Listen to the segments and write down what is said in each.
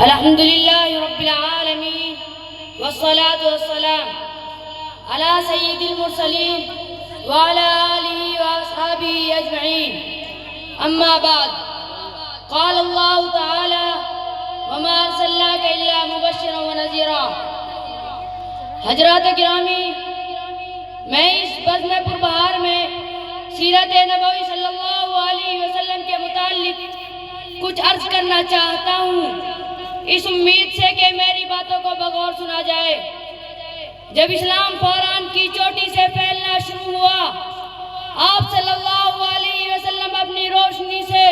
الحمد للہ رب العالمین والصلاة والسلام على سید المرسلین وعلى آلہ واصحابہ اجمعین اما بعد قال اللہ تعالی وما ارسلناک الا مبشرا ونذیرا۔ حضرات گرامی، میں اس بزم پربہار میں سیرت نبوی صلی اللہ علیہ وسلم کے متعلق کچھ عرض کرنا چاہتا ہوں، اس امید سے کہ میری باتوں کو بغور سنا جائے۔ جب اسلام فوران کی چوٹی سے پھیلنا شروع ہوا، آپ صلی اللہ علیہ وسلم اپنی روشنی سے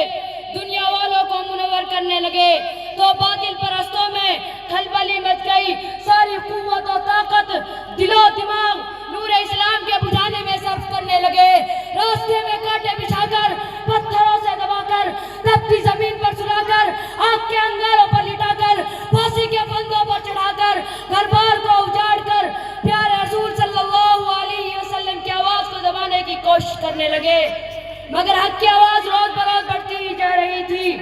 دنیا والوں کو منور کرنے لگے تو باطل پرستوں میں کھلبلی مچ گئی۔ ساری قوت و طاقت، دل و دماغ نور اسلام کے بجھانے میں صرف کرنے لگے۔ راستے میں کانٹے بچھا کر، پتھروں سے دبا کر، تپتی زمین پر سلا کر، آگ کے انگاروں پر لٹا کر، پھانسی کے پھندوں پر چڑھا کر، گھر بار کو اجاڑ کر پیارے رسول صلی اللہ علیہ وسلم کی آواز کو دبانے کی کوشش کرنے لگے، مگر حق کی آواز روز بروز بڑھتی ہی جا رہی تھی۔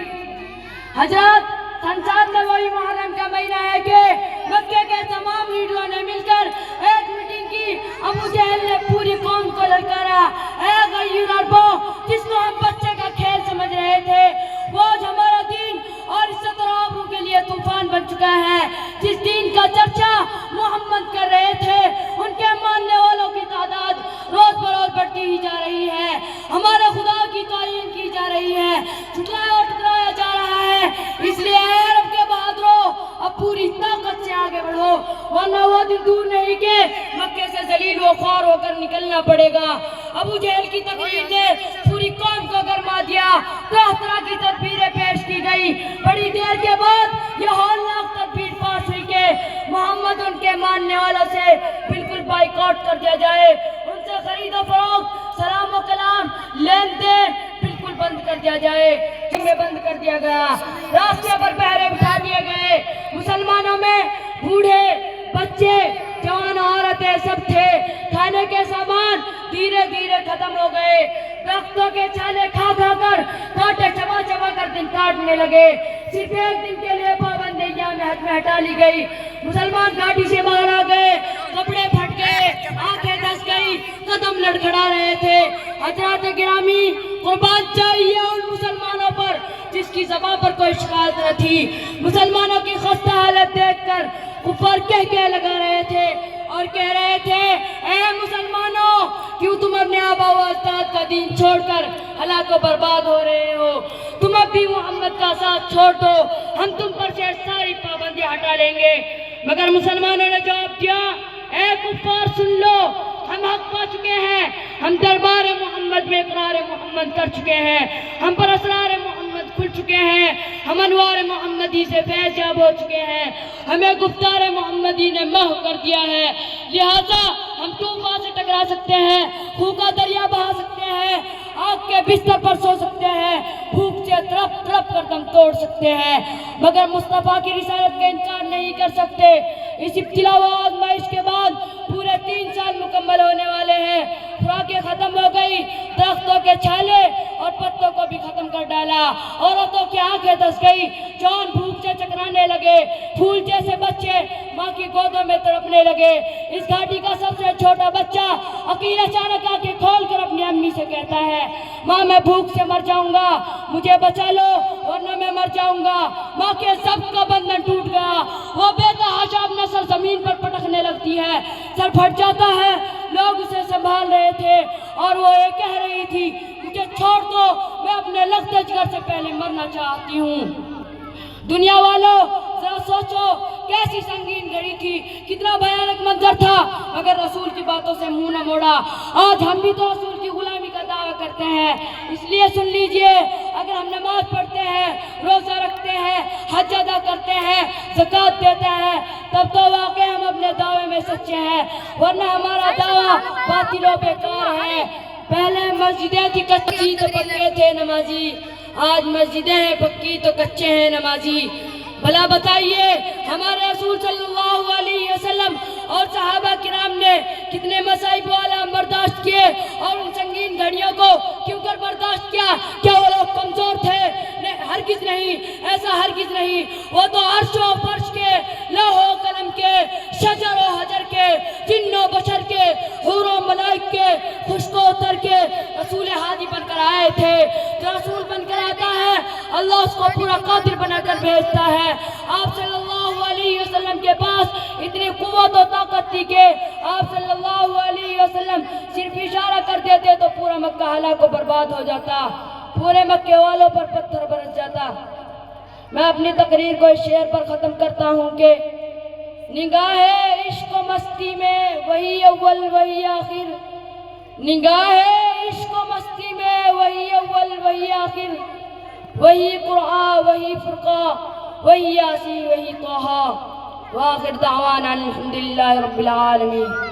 حضرات، سنساد نبوی محرم کا مہینہ ہے کہ مکے کے تمام لیڈروں نے مل کر ایک میٹنگ کی۔ ابو جہل نے پوری قوم کو للکارا، اے غیور عربو، جس کو ہم بچے کا کھیل سمجھ رہے تھے، وہ آج ہمارا دین اور عزت اور آبرو کے لیے طوفان بن چکا ہے۔ جس دین کا چرچا محمد کر رہے تھے، ان کے ماننے والوں کی تعداد روز بروز بڑھتی ہی جا رہی ہے۔ ہمارے خدا کی تعین کی جا رہی ہے، جھٹلایا اور ٹکرایا جا رہا ہے۔ اس لیے اے عرب کے بہادروں، اب پوری طاقت سے آگے بڑھو، ورنہ وہ دن دور نہیں کہ مکے سے ذلیل و خوار ہو کر نکلنا پڑے گا۔ ابو جہل کی تقریر نے پوری قوم کو گرما دیا، طرح طرح کی تدبیریں پیش کی گئی۔ بڑی دیر کے بعد یہ ہولناک تدبیر پاس ہوئی کہ محمد ان کے ماننے والوں سے بالکل بائیکاٹ کر دیا جائے، ان سے خرید و فروخت، سلام و کلام، لین دین بالکل بند کر دیا جائے، میں بند کر دیا گیا۔ راستے پر پہرے بٹھا دیے گئے۔ مسلمانوں میں بوڑھے، بچے، جوان، عورتیں سب تھے۔ کھانے کے سامان دھیرے دھیرے ختم ہو گئے۔ درختوں کے چھالے کھا کھا کر، کانٹے چبا چبا کر دن کاٹنے لگے۔ صرف ایک دن کے لیے پابندی ایام حج میں ہٹا لی گئی۔ مسلمان گھاٹی سے باہر آ گئے، کپڑے پھٹ گئے، آنکھیں دھس گئی، قدم لڑکھڑا رہے تھے۔ حضرات گرامی، قربان چاہیے ان مسلمانوں پر جس کی زبان پر کوئی شکایت نہ تھی۔ مسلمانوں کی خستہ حالت دیکھ کر کفار کہہ لگا رہے تھے اور کہہ رہے تھے، اے مسلمانوں، کیوں تم اپنے آبا و اجداد کا دین چھوڑ کر ہلاک و برباد ہو رہے ہو؟ تم اب بھی محمد کا ساتھ چھوڑ دو، ہم تم پر سے ساری پابندی ہٹا لیں گے۔ مگر مسلمانوں نے جواب دیا، اے کفار سن لو، ہم حق پا چکے ہیں، ہم دربار محمد میں اقرار محمد کر چکے ہیں، ہم پر اسرار محمد کھل چکے ہیں، ہم انوار محمدی سے فیض یاب ہو چکے ہیں، ہمیں گفتار محمدی نے محو کر دیا ہے، لہذا ہم طوفان سے ٹکرا سکتے ہیں، خون کا دریا بہا سکتے ہیں، آگ کے بستر پر سو سکتے ہیں، بھوک سے تڑپ تڑپ کر دم توڑ سکتے ہیں، مگر مصطفیٰ کی رسالت کا انکار نہیں کر سکتے۔ اس ابتلا و آزمائش کے بعد پورے 3 سال مکمل ہونے والے ہیں۔ خوراکیں ختم ہو گئی، درختوں کے چھالے اور پتوں کو بھی ختم کر ڈالا، عورتوں کی آنکھیں دھس گئی، جوان بھوک سے چکرانے لگے، پھول جیسے بچے ماں کی گودوں میں تڑپنے لگے۔ اس گھاٹی کا سب سے چھوٹا بچہ عقیل اچانک آنکھیں کھول کر اپنی امی سے کہتا ہے، ماں میں بھوک سے مر جاؤں گا، مجھے بچا لو ورنہ میں مر جاؤں گا۔ ماں کے ضبط کا بندھن ٹوٹ گیا، وہ بے تحاشا اپنا سر زمین پر پٹکنے لگتی ہے، سر پھٹ جاتا ہے۔ لوگ اسے سنبھال رہے تھے اور وہ یہ کہہ رہی تھی، مجھے چھوڑ دو، میں اپنے لخت جگر سے پہلے مرنا چاہتی ہوں۔ دنیا والوں، ذرا سوچو کیسی سنگین گھڑی تھی، کتنا بھیانک منظر تھا، مگر رسول کی باتوں سے منہ نہ موڑا۔ آج ہم بھی تو رسول کی غلامی کا دعویٰ کرتے ہیں، اس لیے سن لیجئے، اگر ہم نماز پڑھتے ہیں، روزہ رکھتے ہیں، حج ادا کرتے ہیں، زکوٰۃ دیتے ہیں، تب تو واقعی ہم اپنے دعوے میں سچے ہیں، ورنہ ہمارا دعویٰ باطل و بیکار ہے۔ پہلے مسجدیں تھی کچی تو پکے تھے نمازی، آج مسجدیں ہیں پکی تو کچے ہیں نمازی۔ بھلا بتائیے ہمارے رسول صلی اللہ علیہ وسلم اور صحابہ کرام نے کتنے مصائب و آلام برداشت کیے اور ان سنگین گھڑیوں کو کیوں کر برداشت کیا؟ کیا وہ لوگ کمزور تھے؟ ہرگز نہیں، ایسا ہرگز نہیں، وہ تو عرش اللہ اس کو پورا قادر بنا کر بھیجتا ہے۔ آپ صلی اللہ علیہ وسلم کے پاس اتنی قوت و طاقت تھی کہ آپ صلی اللہ علیہ وسلم صرف اشارہ کر دیتے تو پورا مکہ ہلاک و برباد ہو جاتا، پورے مکے والوں پر پتھر برس جاتا۔ میں اپنی تقریر کو اس شعر پر ختم کرتا ہوں کہ نگاہ عشق و مستی میں وہی اول وہی آخر، نگاہ عشق و مستی میں وہی اول وہی آخر، وہی قرآن وہی فرقہ وہی یاسین وہی طٰہٰ، وآخر دعوانا الحمدللہ رب العالمین۔